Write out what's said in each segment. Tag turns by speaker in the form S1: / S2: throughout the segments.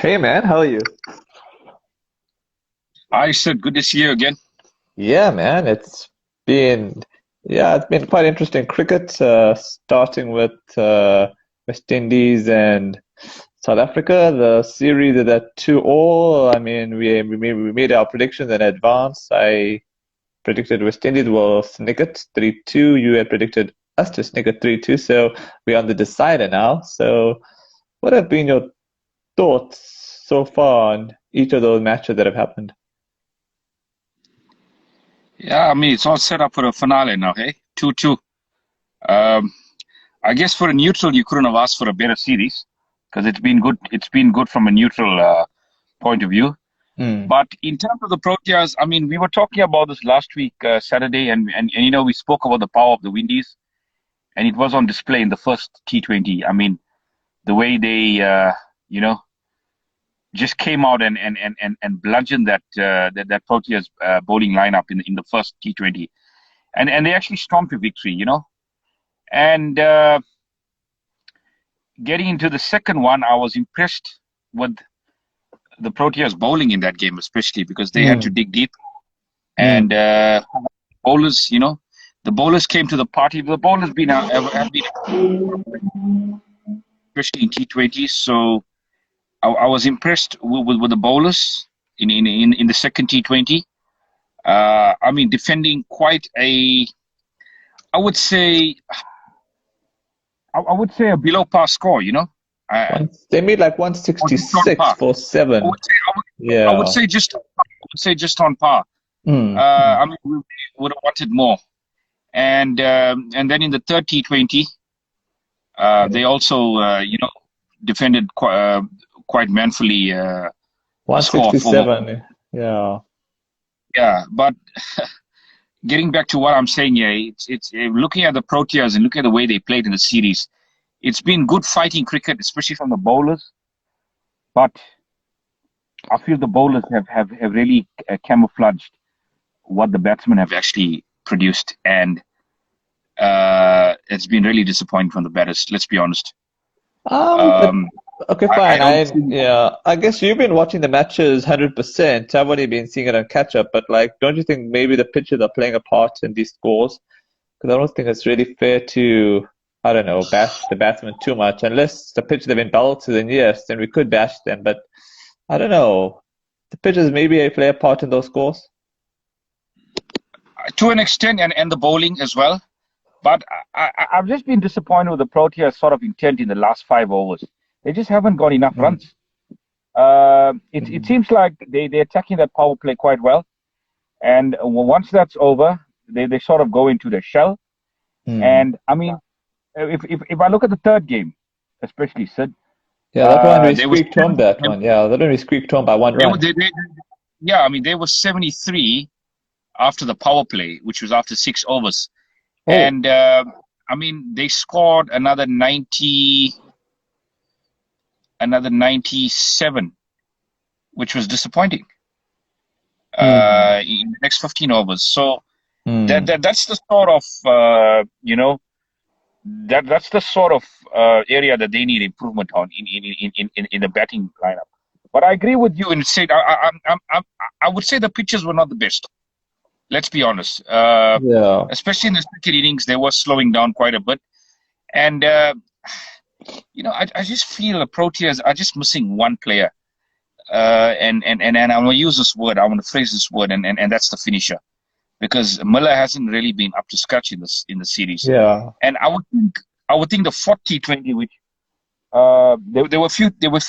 S1: Hey man, how are you?
S2: I said, good to see you again.
S1: Yeah, man, been it's been quite interesting cricket, starting with West Indies and South Africa. The series is at 2-all. I mean, we made our predictions in advance. I predicted West Indies will snick it 3-2. You had predicted us to snick it 3-2, so we're on the decider now. So, what have been your thoughts so far on each of those matches that have happened?
S2: Yeah, I mean, it's all set up for a finale now, hey? 2-2. Um, I guess for a neutral, you couldn't have asked for a better series because it's been good. It's been good from a neutral point of view.
S1: Hmm.
S2: But in terms of the Proteas, I mean, we were talking about this last week, Saturday, and we spoke about the power of the Windies, and it was on display in the first T20. I mean, the way they, you know, just came out and bludgeoned that Proteas bowling lineup in the first T20. And they actually stomped a victory. And getting into the second one, I was impressed with the Proteas bowling in that game, especially because they had to
S1: Hmm.
S2: dig deep. And
S1: Hmm.
S2: bowlers, the bowlers came to the party. The bowlers have been, especially in T20. So I was impressed with the bowlers in the second T20. I mean, defending quite I would say, I would say a below par score. I,
S1: They made like
S2: or just on
S1: 166
S2: par.
S1: for
S2: I
S1: seven.
S2: would say I would
S1: Yeah.
S2: say just on par.
S1: Mm, mm.
S2: I mean, we would have wanted more. And then in the third T20,
S1: Yeah.
S2: they also defended quite manfully, a score of over.
S1: 167. Yeah.
S2: Yeah, but getting back to what I'm saying here, it's looking at the Proteas and looking at the way they played in the series. It's been good fighting cricket, especially from the bowlers. But I feel the bowlers have really camouflaged what the batsmen have actually produced, and it's been really disappointing from the batters. Let's be honest.
S1: But
S2: Um,
S1: okay,
S2: I
S1: fine.
S2: don't see.
S1: I guess you've been watching the matches 100%. I've only been seeing it on catch up, but like, don't you think maybe the pitches are playing a part in these scores? Because I don't think it's really fair to, I don't know, bash the batsmen too much. Unless the pitches have been dull to, then yes, then we could bash them. But I don't know. The pitches maybe play a part in those scores.
S2: To an extent, and the bowling as well. But I've just been disappointed with the Proteas' sort of intent in the last 5 overs. They just haven't got enough
S1: Mm,
S2: runs. It
S1: mm,
S2: seems like they're attacking that power play quite well. And once that's over, they sort of go into their shell.
S1: mm.
S2: And I mean, if I look at the third game, especially Sid,
S1: Yeah, that one we
S2: there was
S1: squeaked home. That one, yeah, that one we squeaked home by one
S2: they were
S1: run.
S2: yeah, I mean they were 73 after the power play, which was after 6 overs,
S1: Oh,
S2: and I mean they scored another 97, which was disappointing
S1: mm,
S2: in the next 15 overs. So
S1: mm.
S2: that's the sort of that's the sort of area that they need improvement on in the batting lineup. But I agree with you and said I would say the pitches were not the best. Let's be honest.
S1: Yeah.
S2: Especially in the second innings, they were slowing down quite a bit, and I just feel the Proteas are just missing one player. And I'm gonna use this word. I want to phrase this word, and that's the finisher, because Miller hasn't really been up to scratch in the series.
S1: Yeah.
S2: And I would think the 40-20, which there were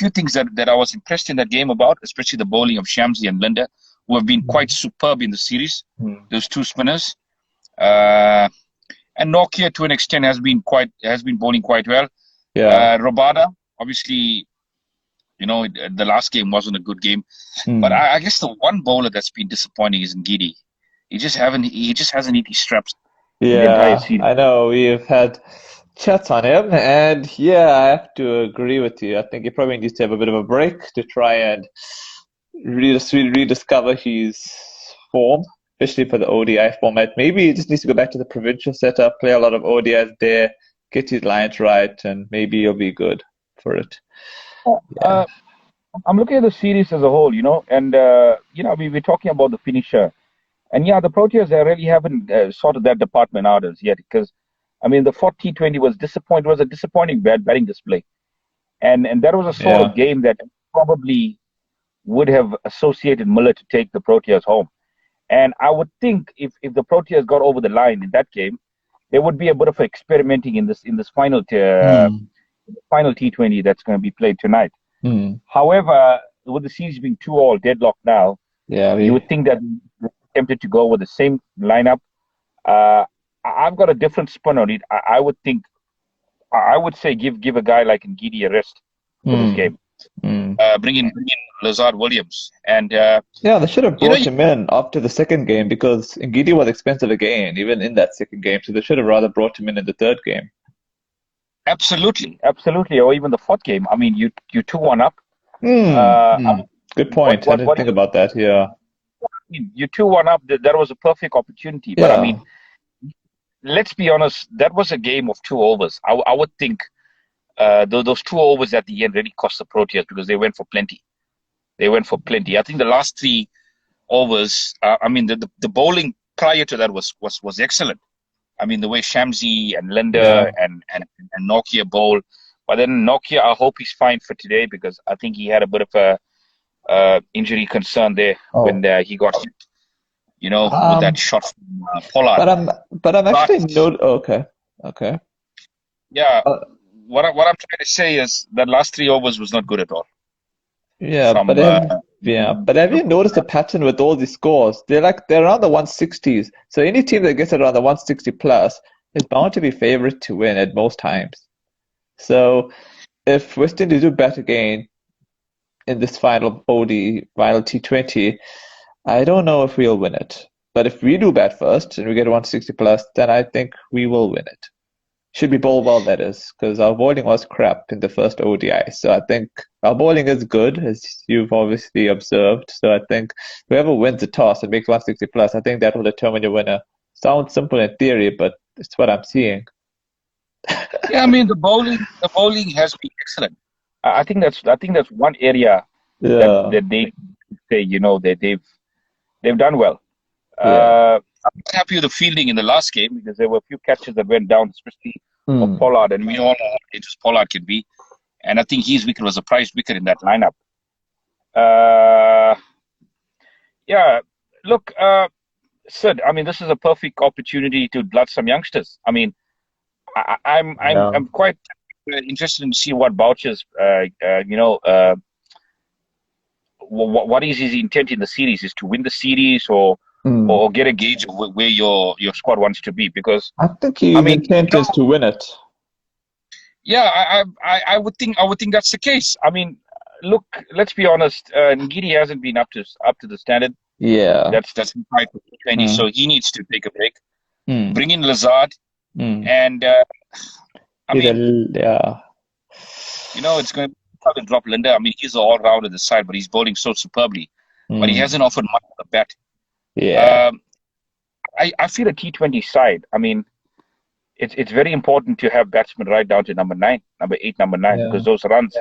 S2: few things that I was impressed in that game about, especially the bowling of Shamsi and Linda, who have been quite
S1: Mm,
S2: superb in the series.
S1: mm.
S2: Those two spinners, uh, and Nokia to an extent has been bowling quite well.
S1: Yeah.
S2: Robada, obviously, the last game wasn't a good game, but
S1: Mm.
S2: I guess the one bowler that's been disappointing is Ngidi. He just hasn't hit his straps in the entire
S1: Yeah,
S2: series.
S1: I know we've had chats on him, and yeah, I have to agree with you. I think he probably needs to have a bit of a break to try and rediscover his form, especially for the ODI format. Maybe he just needs to go back to the provincial setup, play a lot of ODIs there, get his lines right, and maybe he'll be good for it.
S2: Uh,
S1: Yeah.
S2: I'm looking at the series as a whole, and we're talking about the finisher, and yeah, the Proteas they really haven't sorted that department out as yet because, I mean, the 4th T20 was a disappointing batting display, and that was a sort of
S1: Yeah.
S2: game that probably would have associated Miller to take the Proteas home. And I would think if the Proteas got over the line in that game, there would be a bit of experimenting in this
S1: Hmm.
S2: final T20 that's going to be played tonight.
S1: Hmm.
S2: However, with the series being 2-all deadlocked now,
S1: Yeah,
S2: you would think that they're tempted to go with the same lineup. Uh, I've got a different spin on it. I would think I would say give a guy like Ngidi a rest for this
S1: hmm.
S2: game.
S1: Hmm.
S2: Bring in Lazard Williams, and
S1: Yeah, they should have
S2: you know,
S1: brought him in after the second game because Ngidi was expensive again, even in that second game. So they should have rather brought him in the third game.
S2: absolutely, absolutely, or even the 4th game. I mean, you 2-1 up.
S1: Hmm.
S2: I
S1: Hmm.
S2: mean,
S1: Good
S2: what
S1: point. I
S2: what
S1: didn't
S2: what
S1: think about that. Yeah.
S2: you 2-1 up. That was a perfect opportunity. But I mean,
S1: Yeah.
S2: let's be honest. That was a game of 2 overs. I would think those 2 overs at the end really cost the Proteas because they went for plenty. They went for plenty. I think the last 3 overs. I mean, the bowling prior to that was excellent. I mean, the way Shamsi and
S1: Yeah.
S2: Linder and Nokia bowl. But then Nokia, I hope he's fine for today because I think he had a bit of a injury concern there when
S1: Oh.
S2: he got hit, with that
S1: Um.
S2: shot from Pollard.
S1: But I'm
S2: But
S1: actually no. Okay. Okay.
S2: yeah,
S1: Uh,
S2: what I'm trying to say is that last 3 overs was not good at all
S1: yeah.
S2: from
S1: But have you noticed a pattern with all these scores? They're around the 160s. So any team that gets around the 160 plus is bound to be favorite to win at most times. So if West Indies do bat again in this final final T20, I don't know if we'll win it. But if we do bat first and we get 160 plus, then I think we will win it. Should be bowl well, that is, because our bowling was crap in the first ODI. So I think our bowling is good, as you've obviously observed. So I think whoever wins the toss and makes 160 plus, I think that will determine your winner. Sounds simple in theory, but it's what I'm seeing.
S2: yeah. I mean, the bowling has been excellent. I think that's one area
S1: Yeah,
S2: that they say that they've done well.
S1: yeah.
S2: I'm not happy with the fielding in the last game because there were a few catches that went down, especially for
S1: Hmm.
S2: Pollard, and we all know how dangerous Pollard can be. And I think his wicket was a prized wicket in that lineup. Uh, yeah, look, Sid. I mean, this is a perfect opportunity to blood some youngsters. I mean,
S1: Yeah.
S2: I'm quite interested in see what Boucher's, what is his intent in the series? Is to win the series
S1: Hmm.
S2: or get a gauge of where your squad wants to be? Because
S1: I think
S2: I
S1: his
S2: mean,
S1: intent is to win it.
S2: yeah, I would think that's the case. I mean, look, let's be honest. Ngidi hasn't been up to the standard.
S1: Yeah.
S2: That's right for T20,
S1: Hmm.
S2: so he needs to take a break.
S1: Hmm.
S2: Bring in Lazard,
S1: Hmm.
S2: and I
S1: He's a,
S2: mean,
S1: yeah.
S2: it's going to probably drop Linder. I mean, he's all round at the side, but he's bowling so superbly. But he
S1: Hmm.
S2: hasn't offered much on the bat.
S1: Yeah.
S2: Um, I feel a T20 side. I mean, it's very important to have batsmen right down to number 9, number 8, number 9,
S1: Yeah.
S2: because those runs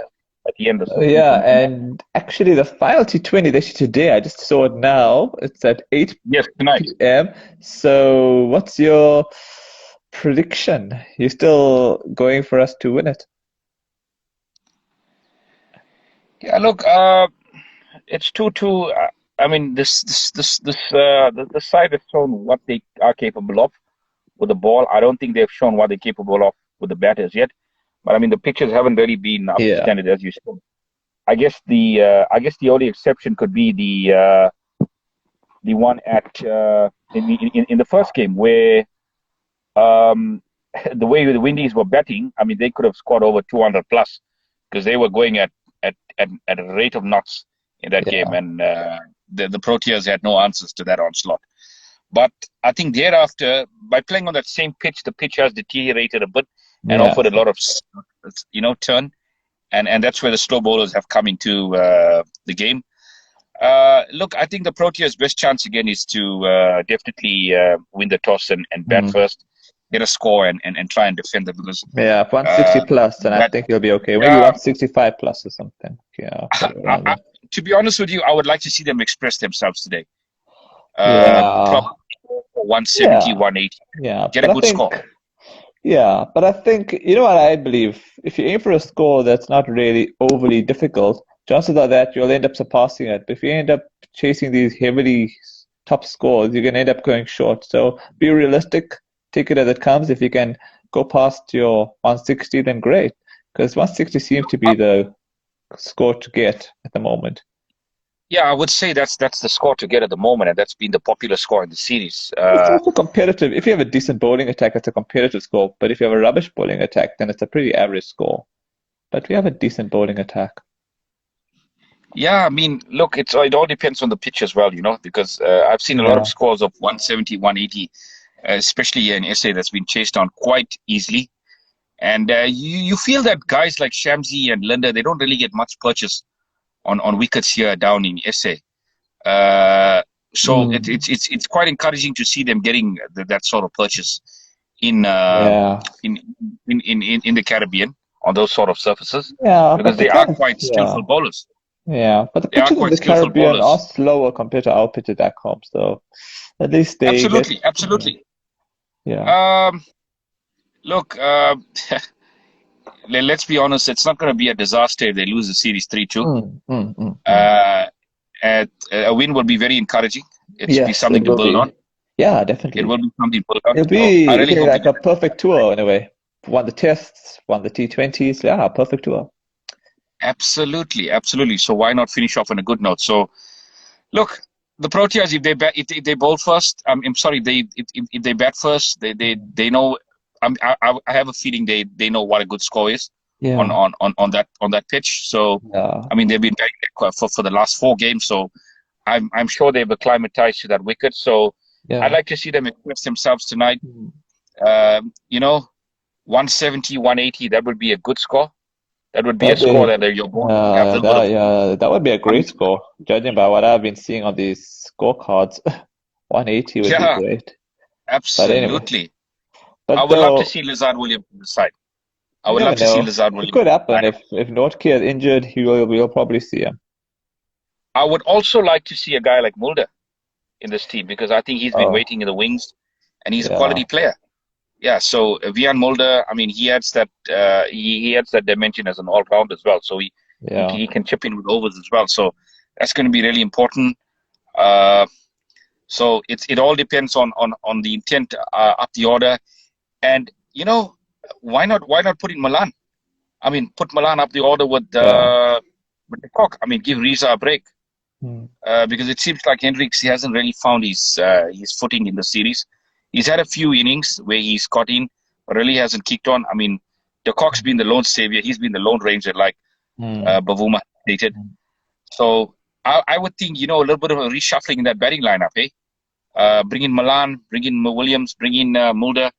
S2: at the end are so
S1: Yeah,
S2: crucial.
S1: and actually the final T20 actually today, I just saw it now. It's at
S2: Yes, tonight.
S1: 8 p.m. So what's your prediction? You still going for us to win it?
S2: Yeah, look, it's 2-2. I mean, this side has shown what they are capable of with the ball. I don't think they've shown what they're capable of with the batters yet. But I mean, the pitches haven't really been up to
S1: Yeah.
S2: standard, as you said. I guess the only exception could be the one at in the first game where um, the way the Windies were batting. I mean, they could have scored over 200 plus because they were going at a rate of knots in that game,
S1: Yeah.
S2: and the Proteas had no answers to that onslaught. But I think thereafter, by playing on that same pitch, the pitch has deteriorated a bit and
S1: Yeah.
S2: offered a lot of turn, and that's where the slow bowlers have come into the game. Look, I think the Proteas' best chance again is to definitely win the toss and bat
S1: Mm.
S2: first. get a score and try and defend them because
S1: Yeah, 160 plus, then I
S2: that
S1: think he'll be okay. Maybe
S2: yeah.
S1: 165 plus or something. Yeah, probably
S2: I,
S1: around
S2: I,
S1: there.
S2: to be honest with you, I would like to see them express themselves today.
S1: Yeah,
S2: Probably 170,
S1: yeah,
S2: 180.
S1: yeah.
S2: Get a
S1: But I
S2: good score.
S1: think, yeah, but I think, you know what I believe? If you aim for a score that's not really overly difficult, chances are that you'll end up surpassing it. But if you end up chasing these heavily top scores, you're going to end up going short. So be realistic, take it as it comes. If you can go past your 160, then great. Because 160 seems to be the score to get at the moment.
S2: Yeah, I would say that's the score to get at the moment, and that's been the popular score in the series.
S1: It's also competitive. If you have a decent bowling attack, it's a competitive score. But if you have a rubbish bowling attack, then it's a pretty average score. But we have a decent bowling attack.
S2: Yeah, I mean, look, it all depends on the pitch as well, because I've seen a lot of
S1: Yeah.
S2: scores of 170, 180, especially here in SA that's been chased down quite easily. And you feel that guys like Shamsi and Linda, they don't really get much purchase on wickets here down in SA. So
S1: Mm.
S2: it's quite encouraging to see them getting that sort of purchase in uh,
S1: Yeah.
S2: in, in the Caribbean on those sort of surfaces
S1: Yeah, but
S2: because
S1: the
S2: they are
S1: kind of
S2: quite
S1: yeah.
S2: skillful bowlers.
S1: Yeah. But the
S2: They are
S1: pitches in
S2: quite
S1: the
S2: skillful
S1: Caribbean are
S2: bowlers.
S1: slower compared to our pitches back home. So at least they get
S2: Absolutely, absolutely.
S1: yeah.
S2: Um, Look, let's be honest. It's not going to be a disaster if they lose the series 3-2.
S1: Mm.
S2: Uh, a win will be very encouraging. It's be
S1: Yes, it
S2: something to
S1: will
S2: build
S1: be.
S2: on.
S1: Yeah,
S2: It
S1: definitely.
S2: will be something to build on. So I
S1: It'll
S2: really
S1: be
S2: hope they
S1: like
S2: get
S1: a perfect tour in a way. Won the tests, won the T20s. Yeah, perfect tour.
S2: absolutely, absolutely. So why not finish off on a good note? So look, the Proteas, if they bowl first, I'm sorry, if they bat first, they know. I have a feeling they know what a good score is
S1: Yeah,
S2: on that pitch. So
S1: yeah,
S2: I mean they've been batting for the last 4 games. So I'm sure they've acclimatized to that wicket. So I'd
S1: yeah.
S2: like to see them express themselves tonight.
S1: Mm.
S2: 170, 180, that would be a good score. That would be a
S1: That'd
S2: score
S1: be,
S2: that your bowlers have a little bit of.
S1: yeah, that would be a
S2: I
S1: great
S2: mean,
S1: score. Judging by what I've been seeing on these scorecards, 180 would be
S2: yeah,
S1: great. But anyway,
S2: absolutely. I
S1: but
S2: would love to
S1: though
S2: see Lizard Williams on the side. I
S1: you
S2: would
S1: never
S2: love to see
S1: know.
S2: Lizard
S1: It
S2: Williams
S1: could happen
S2: line up.
S1: if Nortje is injured, we'll probably see him.
S2: I would also like to see a guy like Mulder in this team because I think he's been
S1: Oh,
S2: waiting in the wings and he's a
S1: yeah,
S2: quality player. Yeah, so Vian Mulder, I mean, he adds that dimension as an all round as well. So
S1: yeah.
S2: he can chip in with overs as well. So that's going to be really important. Uh, so it all depends on the intent up the order, and why not put in Milan? I mean, put Milan up the order
S1: Yeah.
S2: with the cock. I mean, give Riza a break
S1: Hmm.
S2: because it seems like Hendricks he hasn't really found his footing in the series. He's had a few innings where he's got in, but really hasn't kicked on. I mean, the cock's been the lone savior. He's been the lone ranger, like
S1: Hmm.
S2: Bavuma stated. So I would think a little bit of a reshuffling in that batting lineup, eh? Bring in Milan, bring in Williams, bring in Mulder.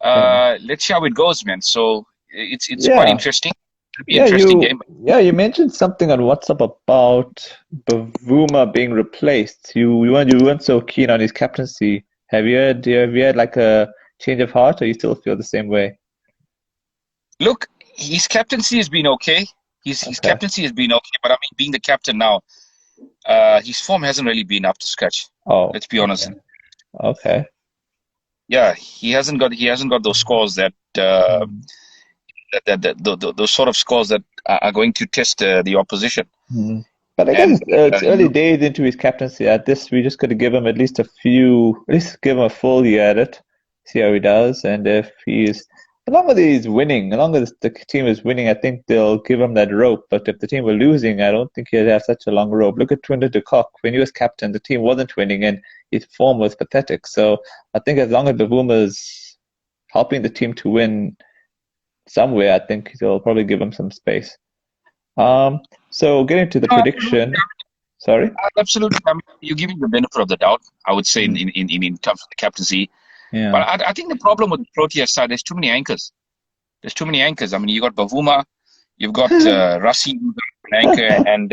S1: Yeah.
S2: Let's see how it goes, man. So it's quite
S1: Yeah.
S2: interesting. It'll be an interesting game.
S1: You mentioned something on WhatsApp about Bavuma being replaced. You weren't so keen on his captaincy. Have you had like a change of heart, or you still feel the same way?
S2: Look, his captaincy has been okay. His
S1: Okay.
S2: captaincy has been okay, but I mean, being the captain now, his form hasn't really been up to scratch.
S1: Oh,
S2: Let's be honest.
S1: okay. Okay.
S2: Yeah, he hasn't got those scores
S1: Mm.
S2: those sort of scores that are going to test the opposition.
S1: Mm. But I guess
S2: And
S1: it's early days into his captaincy. At this, we just got to give him at least give him a full year at it, see how he does, and if as long as he's winning, as long as the team is winning, I think they'll give him that rope. But if the team were losing, I don't think he'd have such a long rope. Look at Twinder de Kock. When he was captain, the team wasn't winning, and his form was pathetic. So I think as long as the Boomer's helping the team to win somewhere, I think they'll probably give him some space. So getting to the prediction, sorry.
S2: absolutely, I mean, you're giving the benefit of the doubt. I would say in
S1: Mm.
S2: in terms of the captaincy, but
S1: Yeah.
S2: I think the problem with the Proteas side, there's too many anchors. There's too many anchors. I mean, you got Bavuma, you've got Rassi, who's an anchor, and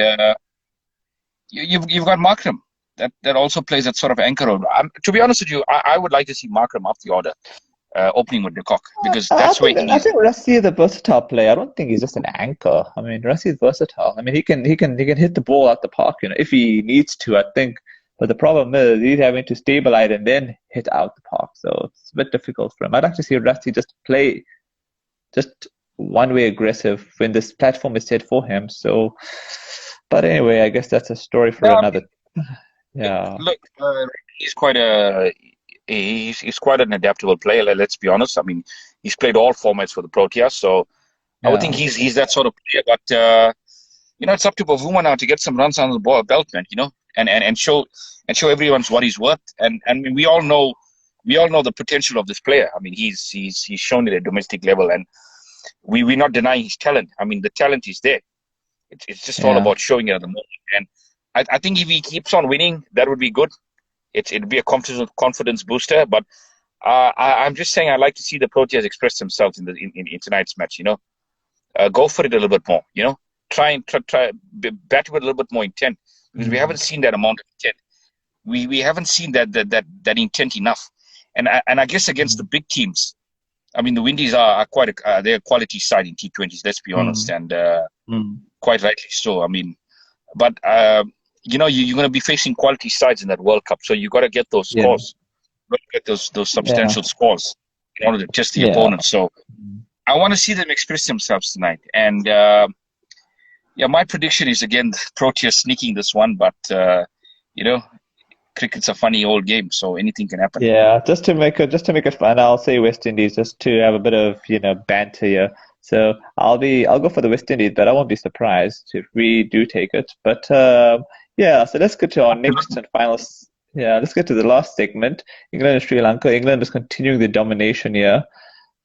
S2: you've got Markram that also plays that sort of anchor role. To be honest with you, I would like to see Markram up the order. opening with de Kock, because
S1: I
S2: that's where
S1: think
S2: he
S1: I
S2: is.
S1: think Rusty is a versatile player. I don't think he's just an anchor. I mean, Rusty is versatile. I mean, he can hit the ball out the park, if he needs to. I think, but the problem is he's having to stabilize and then hit out the park, so it's a bit difficult for him. I'd like to see Rusty just play just one way aggressive when this platform is set for him. So, but anyway, I guess that's a story for
S2: Yeah, I
S1: another.
S2: mean,
S1: Yeah,
S2: look, he's quite a he's quite an adaptable player. Let's be honest. I mean, he's played all formats for the Proteas, so I would think
S1: yeah,
S2: he's that sort of player. But it's up to Bavuma now to get some runs on the belt, man. And show everyone's what he's worth. And I mean, we all know the potential of this player. I mean, he's shown it at domestic level, and we're not denying his talent. I mean, the talent is there. It's just all
S1: yeah,
S2: about showing it at the moment. And I think if he keeps on winning, that would be good. It'd be a confidence booster. But I'm just saying, I'd like to see the Proteas express themselves in tonight's match. Go for it a little bit more. Try bat with a little bit more intent, because we haven't
S1: mm,
S2: seen that amount of intent. We haven't seen that intent enough. And I guess against the
S1: mm,
S2: big teams, I mean, the Windies are they're a quality side in T20s. Let's be honest,
S1: mm,
S2: and
S1: mm.
S2: quite rightly so. I mean, but you're going to be facing quality sides in that World Cup, so you got to get those
S1: Yeah,
S2: scores, got to get those
S1: yeah,
S2: substantial scores in order to test the
S1: yeah.
S2: opponent. So
S1: Mm.
S2: I want to see them express themselves tonight. And yeah, my prediction is again Proteas sneaking this one, but you know, cricket's a funny old game, so anything can happen.
S1: Yeah, just to make it fun, I'll say West Indies just to have a bit of, banter here. So I'll go for the West Indies, but I won't be surprised if we do take it. But yeah, so let's get to our next and final. Yeah, let's get to the last segment. England and Sri Lanka. England is continuing the domination here,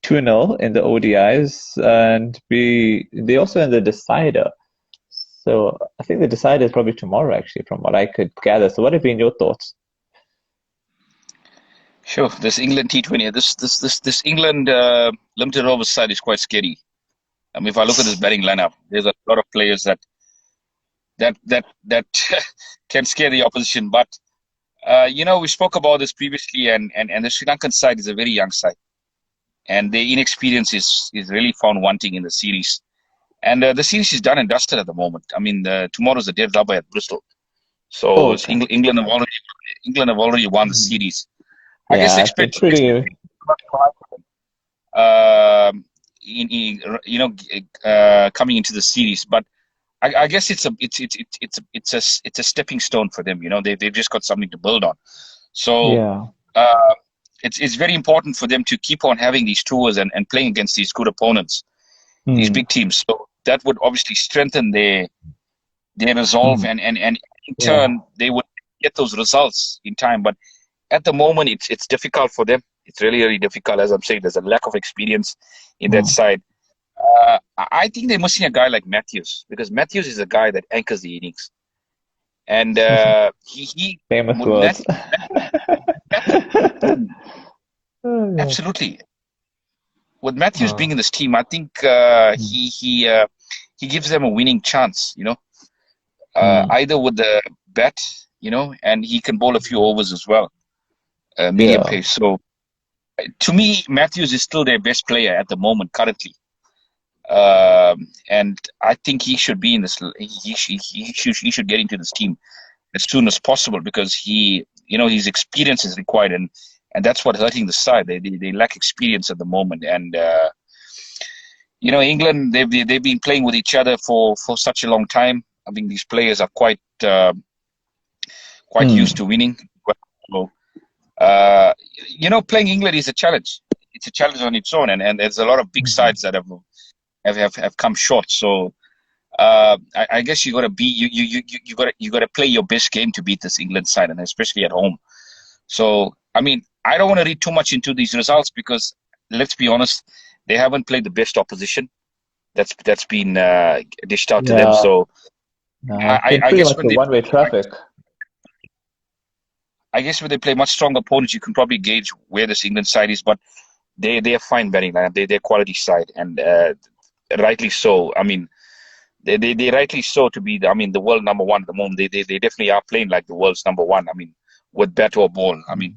S1: 2-0 in the ODIs, and they also in the decider. So I think the decider is probably tomorrow, actually, from what I could gather. So what have been your thoughts?
S2: Sure, this England T20, this England limited over side is quite scary. I mean, if I look at this batting lineup, there's a lot of players that can scare the opposition. But we spoke about this previously, and the Sri Lankan side is a very young side, and their inexperience is really found wanting in the series. And the series is done and dusted at the moment. I mean, tomorrow's the dead rubber at Bristol, so
S1: Oh,
S2: it's
S1: okay.
S2: England have already won the
S1: Mhm.
S2: series. I guess
S1: Yeah, it's been pretty.
S2: um, coming into the series, but I guess it's a stepping stone for them. They've just got something to build on. So
S1: Yeah.
S2: uh, it's very important for them to keep on having these tours and playing against these good opponents, these
S1: Mm,
S2: big teams. So that would obviously strengthen their resolve,
S1: mm,
S2: and in
S1: yeah.
S2: turn they would get those results in time. But at the moment, it's difficult for them. It's really, really difficult. As I'm saying, there's a lack of experience in that
S1: Mm.
S2: side. I think they're missing a guy like Matthews, because Matthews is a guy that anchors the innings, and he
S1: Famous words.
S2: Matthews, Matthews,
S1: Oh, yeah.
S2: absolutely. With Matthews being
S1: Oh,
S2: in this team, I think
S1: mm,
S2: he gives them a winning chance.
S1: mm,
S2: Either with the bat, and he can bowl a few overs as well, medium
S1: yeah.
S2: pace. So to me, Matthews is still their best player at the moment currently. And I think he should be in this. He should get into this team as soon as possible, because his experience is required, and that's what hurting the side. They lack experience at the moment, and England, they've been playing with each other for such a long time. I think these players are quite used
S1: Mm,
S2: to winning. So, playing England is a challenge. It's a challenge on its own, and there's a lot of big
S1: mm,
S2: sides that have come short. So I guess you got to play your best game to beat this England side, and especially at home. So I mean, I don't want to read too much into these results, because let's be honest, they haven't played the best opposition that's been dished out to them.
S1: yeah.
S2: So
S1: No, it's
S2: I,
S1: been
S2: I
S1: pretty
S2: guess
S1: much
S2: when
S1: a
S2: they
S1: one-way traffic.
S2: I guess when they play much stronger opponents, you can probably gauge where this England side is. But they're fine batting lineup. They're quality side, and rightly so. I mean, they rightly so to be. I mean, the world number one at the moment. They definitely are playing like the world's number one. I mean, with bat or ball. I mean,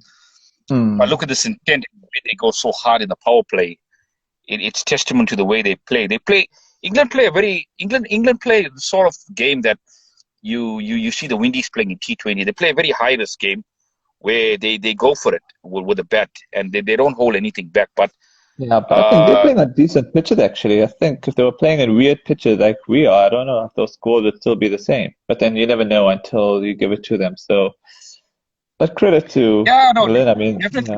S1: Mm,
S2: But
S1: Hmm.
S2: look at this intent, the way they go so hard in the power play. It's testament to the way they play. They play England play a very England play the sort of game that you see the Windies playing in T20. They play a very high risk game where they go for it with a bat and they don't hold anything back. But
S1: Yeah, but I think they're
S2: uh,
S1: playing on decent pitches actually. I think if they were playing in weird pitches like we are, I don't know if those scores would still be the same. But then you never know until you give it to them. So, but credit to
S2: yeah, no,
S1: England. I mean,
S2: definitely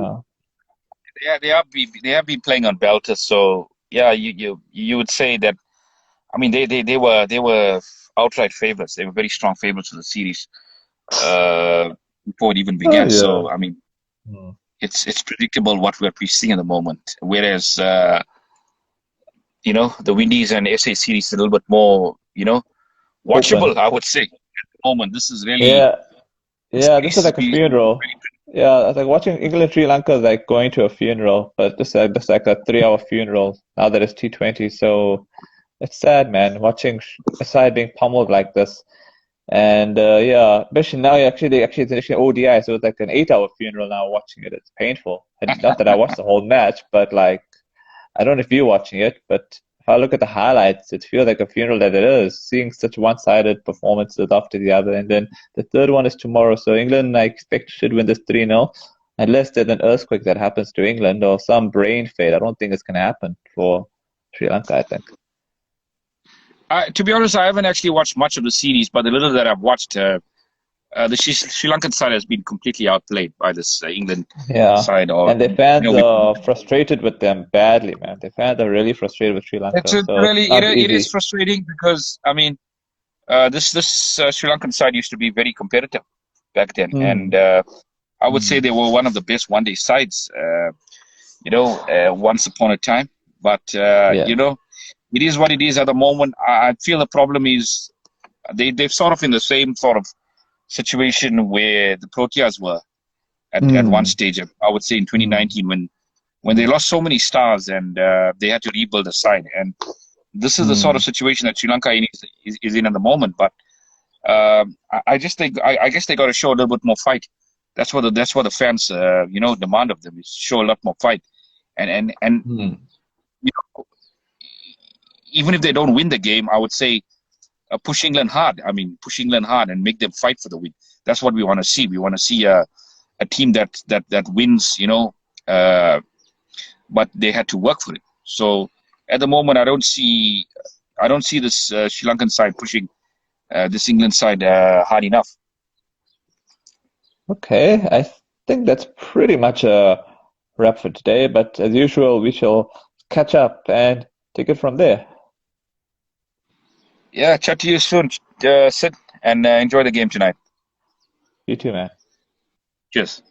S1: yeah,
S2: they have been playing on belters. So yeah, you would say that. I mean, they were outright favorites. They were very strong favorites for the series before it even
S1: oh
S2: began.
S1: yeah.
S2: So I mean,
S1: Hmm.
S2: it's predictable what we're seeing at the moment. Whereas the Windies and SA series is a little bit more
S1: Open.
S2: watchable. I would say at the moment this is really
S1: Yeah,
S2: the
S1: yeah. This is
S2: series is
S1: like a
S2: being
S1: funeral.
S2: very
S1: Yeah, it's like watching England Sri Lanka is like going to a funeral, but this is just like a 3 hour funeral now that it's T20. So it's sad, man, watching a side being pummeled like this. And yeah, especially now actually it's actually ODI, so it's like an 8 hour funeral now watching it. It's painful. And not that I watched the whole match, but like I don't know if you're watching it, but if I look at the highlights, it feels like a funeral that it is, seeing such one-sided performances after the other. And then the third one is tomorrow. So England, I expect, should win this 3-0, unless there's an earthquake that happens to England or some brain fade. I don't think it's going to happen for Sri Lanka, I think.
S2: to be honest, I haven't actually watched much of the series, but the little that I've watched, the Sri Lankan side has been completely outplayed by this England
S1: Yeah.
S2: side. Or
S1: And the fans
S2: we
S1: are frustrated with them badly, man. The fans are really frustrated with Sri
S2: it's
S1: Lanka. So it's
S2: really
S1: not
S2: it is
S1: easy.
S2: frustrating because I mean this Sri Lankan side used to be very competitive back then, and
S1: Hmm.
S2: I would say
S1: Hmm.
S2: they were one of the best one-day sides, once upon a time. But
S1: Yeah.
S2: it is what it is at the moment. I feel the problem is they've sort of in the same sort of situation where the Proteas were at one
S1: Hmm.
S2: stage. I would say in
S1: Hmm.
S2: 2019 when they lost so many stars and they had to rebuild the side. And this is the sort of
S1: Hmm.
S2: situation that Sri Lanka is in at the moment. But I just think I guess they got to show a little bit more fight. That's what the fans demand of them is show a lot more fight. And
S1: Hmm.
S2: you know, even if they don't win the game, I would say push England hard. I mean, push England hard and make them fight for the win. That's what we want to see. We want to see a team that wins. Uh, but they had to work for it. So at the moment, I don't see this Sri Lankan side pushing this England side hard enough.
S1: Okay, I think that's pretty much a wrap for today. But as usual, we shall catch up and take it from there.
S2: Yeah, chat to you soon, Sid, and enjoy the game tonight.
S1: You too, man.
S2: Cheers.